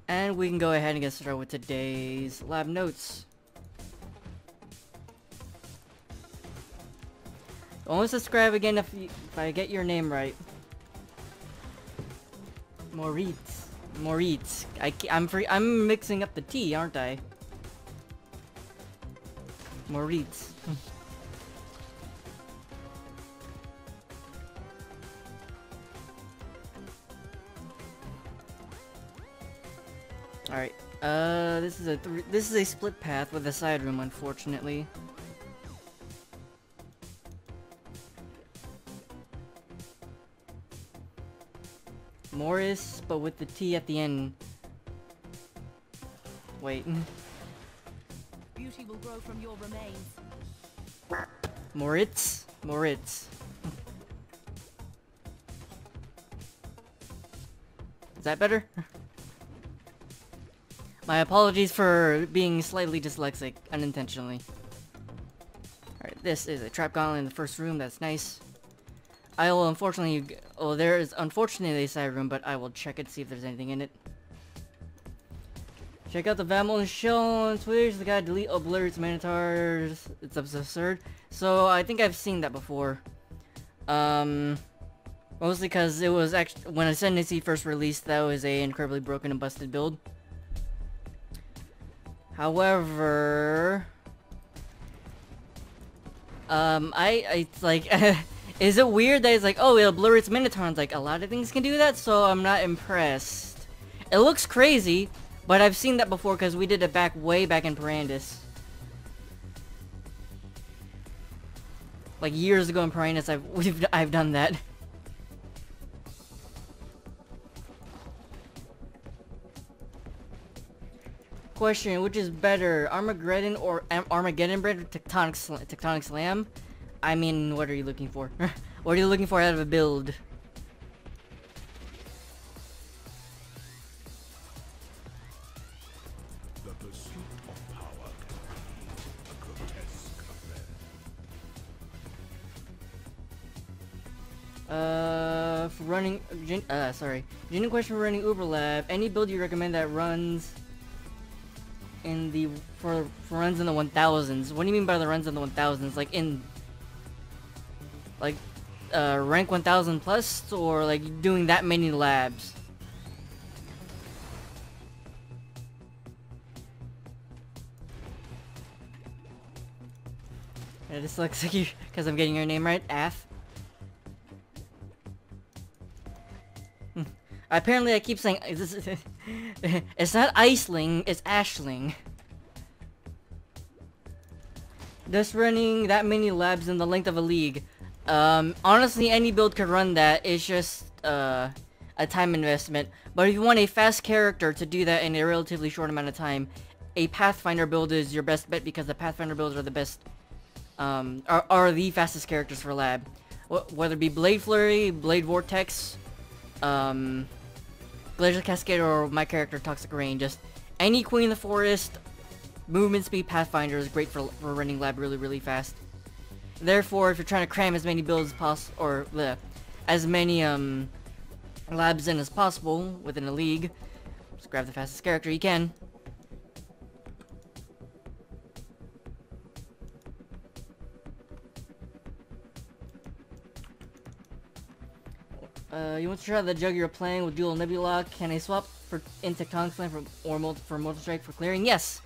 And we can go ahead and get started with today's lab notes. Only subscribe again if I get your name right. Moritz. Moritz. I'm mixing up the T, aren't I? Moritz. Alright. This is a split path with a side room, unfortunately. Morris, but with the T at the end. Wait. Beauty will grow from your remains. Moritz? Moritz. Is that better? My apologies for being slightly dyslexic, unintentionally. Alright, this is a trap gauntlet in the first room, that's nice. I will unfortunately... Oh, there is unfortunately a side room, but I will check it, see if there's anything in it. Check out the Vamel show on Twitch, the guy delete obliterates minotaurs. It's absurd. So, I think I've seen that before. Mostly because it was actually... When Ascendancy first released, that was a incredibly broken and busted build. However... it's like... Is it weird that it's like, oh, it obliterates minotaurs? Like, a lot of things can do that, so I'm not impressed. It looks crazy, but I've seen that before because we did it way back in Parandus. Like, years ago in Parandus, I've done that. Question, which is better, Armageddon or Armageddon Bread or Tectonic Slam? I mean, what are you looking for? What are you looking for out of a build? The pursuit of power can be a grotesque affair. For running, genuine question for running POELAB. Any build you recommend that runs in the for runs in the 1000s? What do you mean by the runs in the 1000s? Like in rank 1000 plus, or like doing that many labs? Yeah, this looks like you, because I'm getting your name right, Af. Apparently I keep saying, it's not Iceling, it's Ashling. Just running that many labs in the length of a league. Honestly, any build could run that. It's just a time investment. But if you want a fast character to do that in a relatively short amount of time, a Pathfinder build is your best bet, because the Pathfinder builds are the best, are the fastest characters for lab. Whether it be Blade Flurry, Blade Vortex, Glacial Cascade, or my character Toxic Rain. Just any Queen of the Forest, movement speed Pathfinder is great for running lab really fast. Therefore, if you're trying to cram as many builds as possible, or as many labs in as possible within a league, just grab the fastest character you can. You want to try the jug you're playing with dual nebula? Can I swap into Tectonic Slam for Molten Strike for clearing? Yes.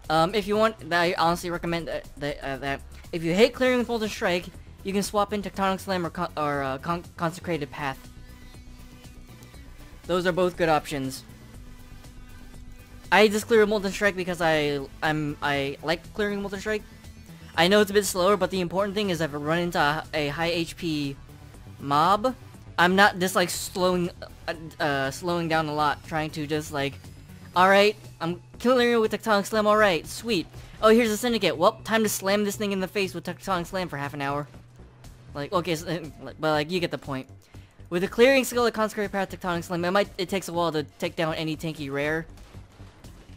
If you want, I honestly recommend that if you hate clearing with Molten Strike, you can swap in Tectonic Slam or Consecrated Path. Those are both good options. I just clear Molten Strike because I like clearing Molten Strike. I know it's a bit slower, but the important thing is if I run into a high HP mob, I'm not just like slowing down a lot, trying to just like, alright, I'm killing it with Tectonic Slam, alright, sweet. Oh, here's a Syndicate. Well, time to slam this thing in the face with Tectonic Slam for half an hour. Like, okay, so, but like, you get the point. With a clearing skill like Consecrated Path, Tectonic Slam, it takes a while to take down any tanky rare,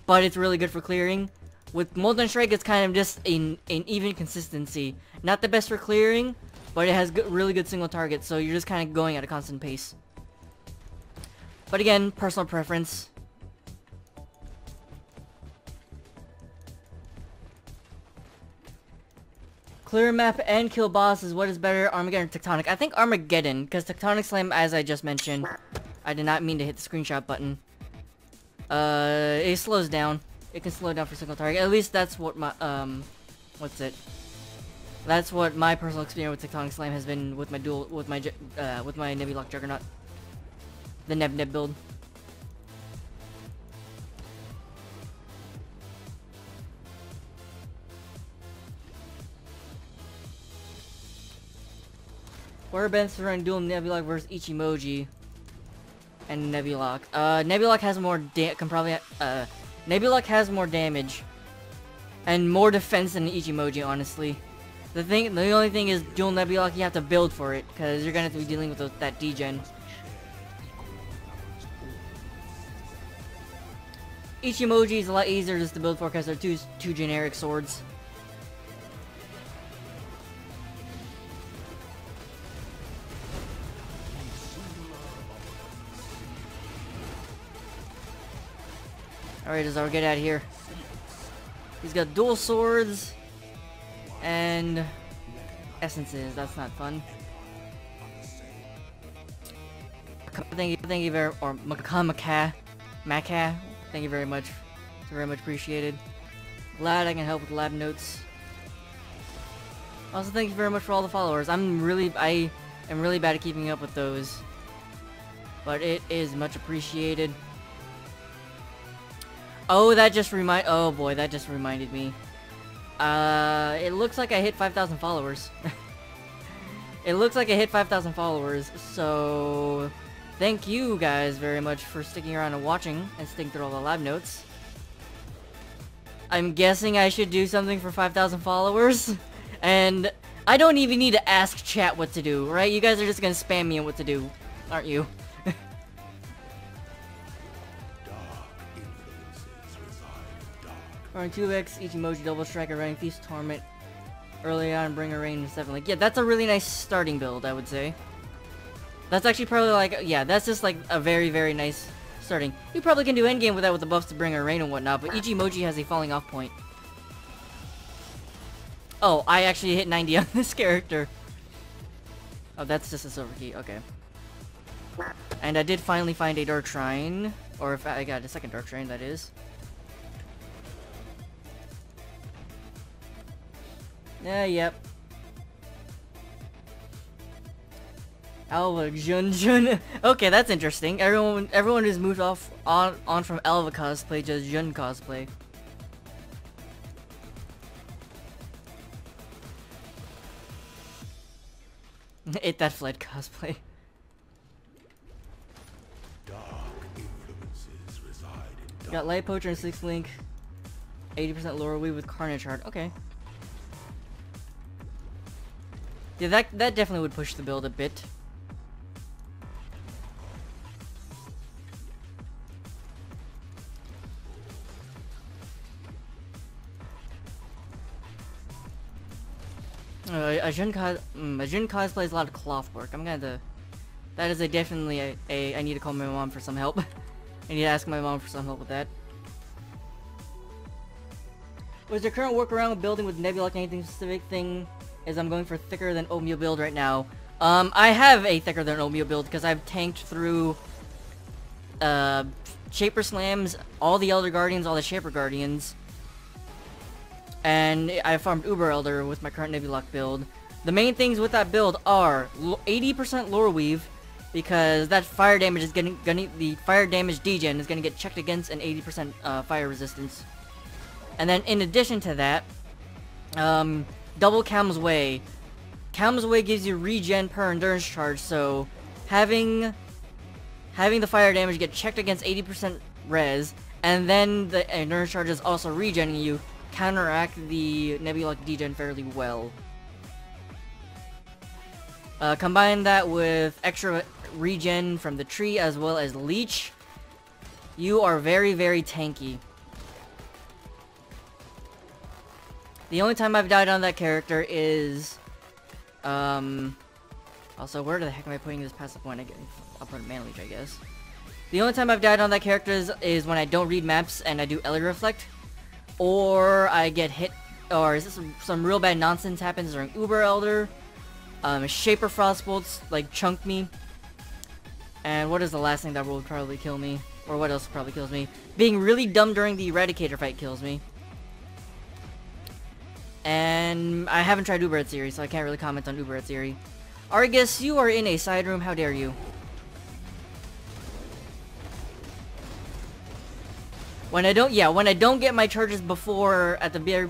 but it's really good for clearing. With Molten Strike, it's kind of just an even consistency. Not the best for clearing, but it has really good single targets, so you're just kind of going at a constant pace. But again, personal preference. Clear map and kill bosses. What is better, Armageddon or Tectonic? I think Armageddon, because Tectonic Slam, as I just mentioned, I did not mean to hit the screenshot button. It slows down. It can slow down for single target. At least that's what my, what's it? That's what my personal experience with Tectonic Slam has been with my with my Nebulok Juggernaut. The Neb build. We're best running dual Nebulok versus Ichimoji and Nebulok. Nebulok has more Nebulok has more damage and more defense than Ichimoji, honestly. The only thing is dual Nebulok, you have to build for it because you're gonna have to be dealing with that degen. Ichimoji is a lot easier just to build for because they're two generic swords. Alright, Azar, get out of here. He's got dual swords and essences. That's not fun. Thank you very, or Maka. Thank you very much. It's very much appreciated. Glad I can help with lab notes. Also, thank you very much for all the followers. I am really bad at keeping up with those, but it is much appreciated. Oh, oh boy, that just reminded me. It looks like I hit 5,000 followers. It looks like I hit 5,000 followers, so thank you guys very much for sticking around and watching and sticking through all the lab notes. I'm guessing I should do something for 5,000 followers, and I don't even need to ask chat what to do, right? You guys are just gonna spam me on what to do, aren't you? Running 2x, Ichimoji double striker, running Feast Torment early on, bring a rain to 7 like. Yeah, that's a really nice starting build, I would say. That's actually probably like, yeah, that's just like a very, very nice starting. You probably can do endgame with that with the buffs to bring a rain and whatnot, but Ichimoji has a falling off point. Oh, I actually hit 90 on this character. Oh, that's just a silver key, okay. And I did finally find a Dark Shrine, or if I got a second Dark Shrine, that is. Yep. Alva Jun. Okay, that's interesting. Everyone has moved on from Alva cosplay to Jun cosplay. It that fled cosplay. Dark influences reside in Got Light Poacher and 6 Link. 80% lower weave with Carnage Heart. Okay. Yeah, that definitely would push the build a bit. A Jun cosplays a lot of cloth work. I'm gonna. That is definitely I need to call my mom for some help. I need to ask my mom for some help with that. Was your current workaround with building with Nebulok anything specific thing? Is I'm going for thicker than oatmeal build right now. I have a thicker than oatmeal build because I've tanked through Shaper Slams, all the Elder Guardians, all the Shaper Guardians, and I farmed Uber Elder with my current Nebulok build. The main things with that build are 80% lore weave, because that fire damage is the fire damage degen is gonna get checked against an 80% fire resistance. And then in addition to that, double Cam's Way. Cam's Way gives you regen per endurance charge, so having the fire damage get checked against 80% res, and then the endurance charges also regenning you, counteract the Nebulok degen fairly well. Combine that with extra regen from the tree as well as leech, you are very, very tanky. The only time I've died on that character is, also, where the heck am I putting this passive point? I'll put it manually, I guess. The only time I've died on that character is when I don't read maps and I do Ellie Reflect, or I get hit or some real bad nonsense happens during Uber Elder. Shaper Frostbolts like chunk me. And what is the last thing that will probably kill me? Or what else probably kills me? Being really dumb during the Eradicator fight kills me. And I haven't tried Uber Eats, so I can't really comment on Uber Eats. Argus, you are in a side room. How dare you? When I don't get my charges before at the beer,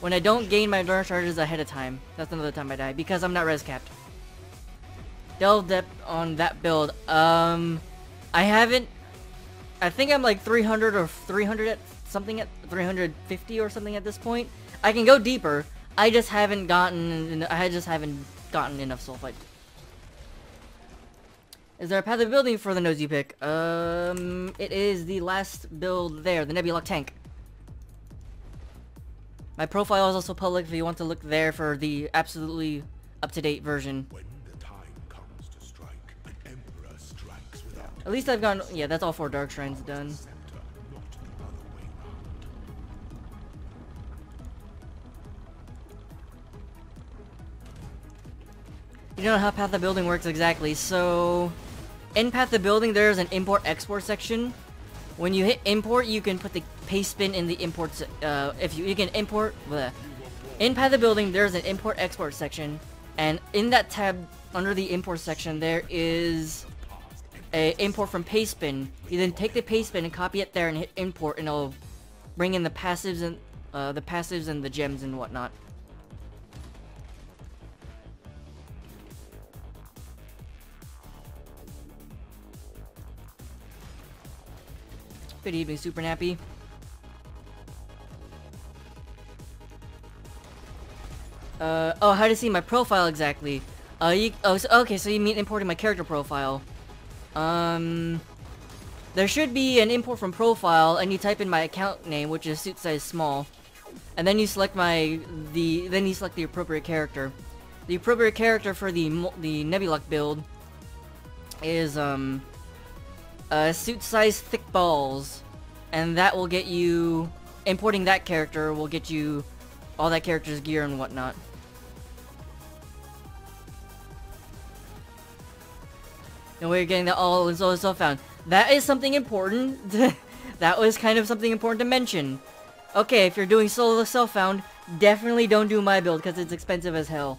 when I don't gain my charges ahead of time, that's another time I die because I'm not res capped. Delve depth on that build. I think I'm like 300 or 300 at something at 350 or something at this point. I can go deeper. I just haven't gotten enough sulfite. Is there a path of building for the nose you pick? It is the last build there, the Nebulok tank. My profile is also public if you want to look there for the absolutely up-to-date version. When the time comes to strike, an emperor strikes without At least I've gone, yeah, that's all 4 Dark Shrines done. center, not the other way round. You don't know how Path of Building works exactly, so... In Path of Building, there's an import-export section. When you hit import, you can put the paste bin in the import, you can import, bleh. In Path of Building, there's an import-export section, and in that tab, under the import section, there is a import from paste bin. You then take the paste bin and copy it there and hit import, and it'll bring in the passives and the gems and whatnot. Good evening, Super Nappy. Oh, how to see my profile exactly? Okay, so you mean importing my character profile. There should be an import from profile, and you type in my account name, which is SuitSizeSmall, and then you select the appropriate character. The appropriate character for the Nebulok build is suit size thick balls, and that will get you, importing that character will get you all that character's gear and whatnot. And we're getting that all is also found. That is something important. That was kind of something important to mention. Okay, if you're doing solo self-found, definitely don't do my build because it's expensive as hell.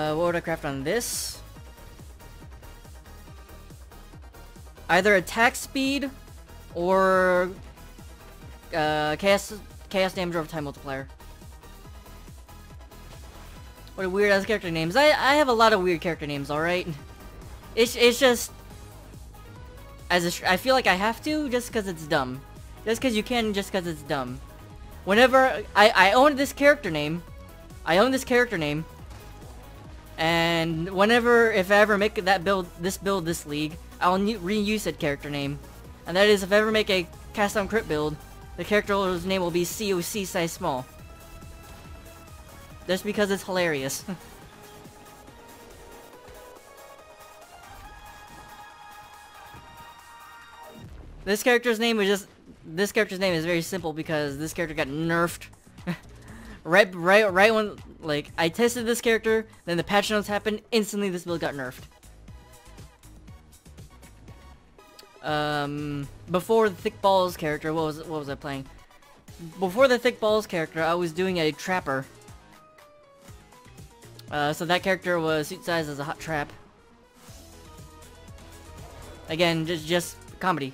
What would I craft on this? Either attack speed or chaos damage over time multiplier. What a weird ass character names. I have a lot of weird character names, alright? It's just I feel like I have to just because it's dumb. Just because you can, just because it's dumb. Whenever I own this character name, and whenever, if I ever make that build, this league, I'll reuse that character name. And that is, if I ever make a cast on crit build, the character's name will be SuitSizeSmall. Just because it's hilarious. This character's name is very simple because this character got nerfed. right when, like, I tested this character, then the patch notes happened, instantly this build got nerfed. Before the Thick Balls character, what was I playing? Before the Thick Balls character, I was doing a Trapper. So that character was suit sized as a hot trap. Again, just comedy.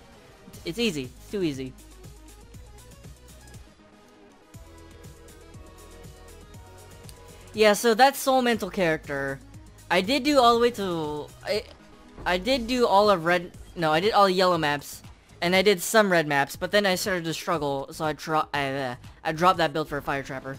It's easy. It's too easy. Yeah, so that Soul Mental character, I did do all the way to... I did do all of red... No, I did all yellow maps, and I did some red maps, but then I started to struggle, so I dropped that build for a Fire Trapper.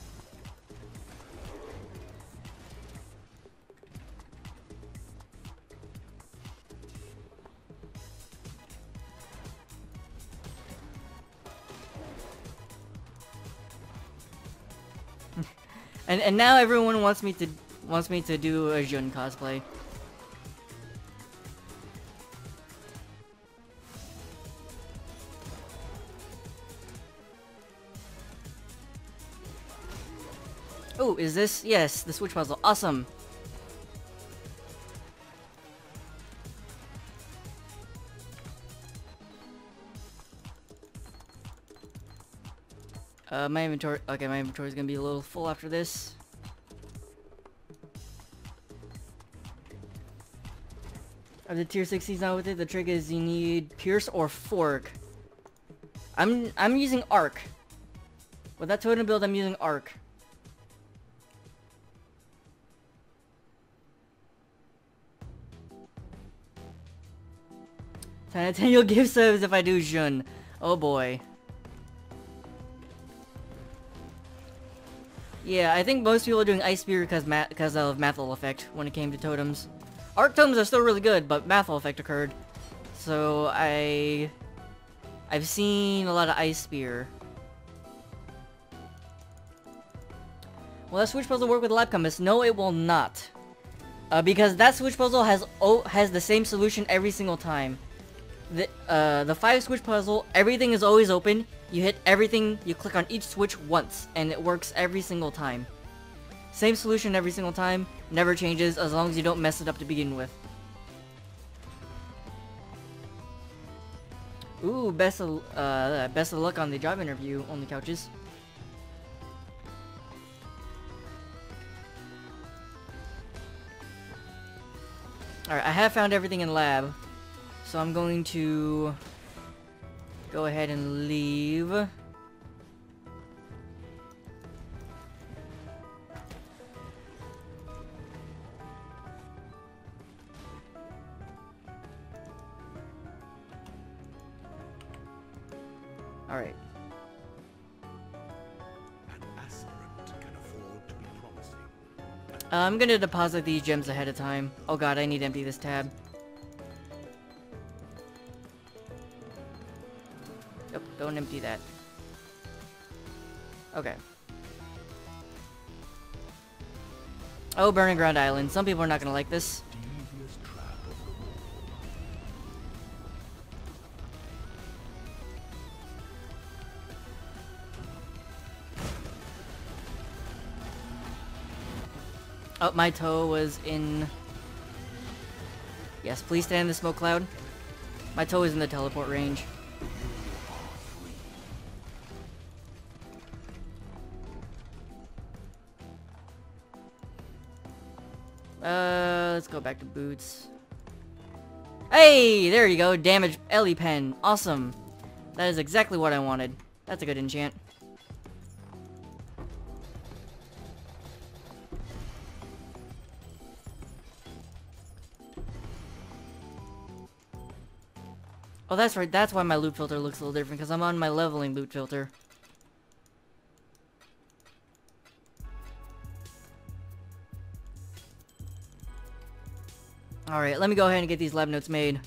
And now everyone wants me to do a Jun cosplay. Oh, is this? Yes, the switch puzzle. Awesome. My inventory. Okay, my inventory is gonna be a little full after this. Are the tier 60s not with it? The trick is you need Pierce or Fork. I'm using Arc. With that totem build, I'm using Arc. You'll give subs if I do Jun. Oh boy. Yeah, I think most people are doing Ice Spear because of Mathel Effect when it came to totems. Arc totems are still really good, but Mathel Effect occurred. So I've seen a lot of Ice Spear. Will that switch puzzle work with Lab Compass? No, it will not. Because that switch puzzle has the same solution every single time. The 5 switch puzzle, everything is always open. You hit everything, you click on each switch once, and it works every single time. Same solution every single time, never changes as long as you don't mess it up to begin with. Ooh, best of luck on the job interview, Only Couches. Alright, I have found everything in lab. So I'm going to go ahead and leave. Alright. An aspirant can afford to be promising. I'm gonna deposit these gems ahead of time. Oh god, I need to empty this tab. Nope, don't empty that. Okay. Oh, Burning Ground Island. Some people are not gonna like this. Devious trap of the Oh, my toe was in... Yes, please stand in the smoke cloud. My toe is in the teleport range. Let's go back to boots. Hey, there you go. Damage Ellie pen. Awesome. That is exactly what I wanted. That's a good enchant. Oh, that's right. That's why my loot filter looks a little different, because I'm on my leveling loot filter. Alright, let me go ahead and get these lab notes made.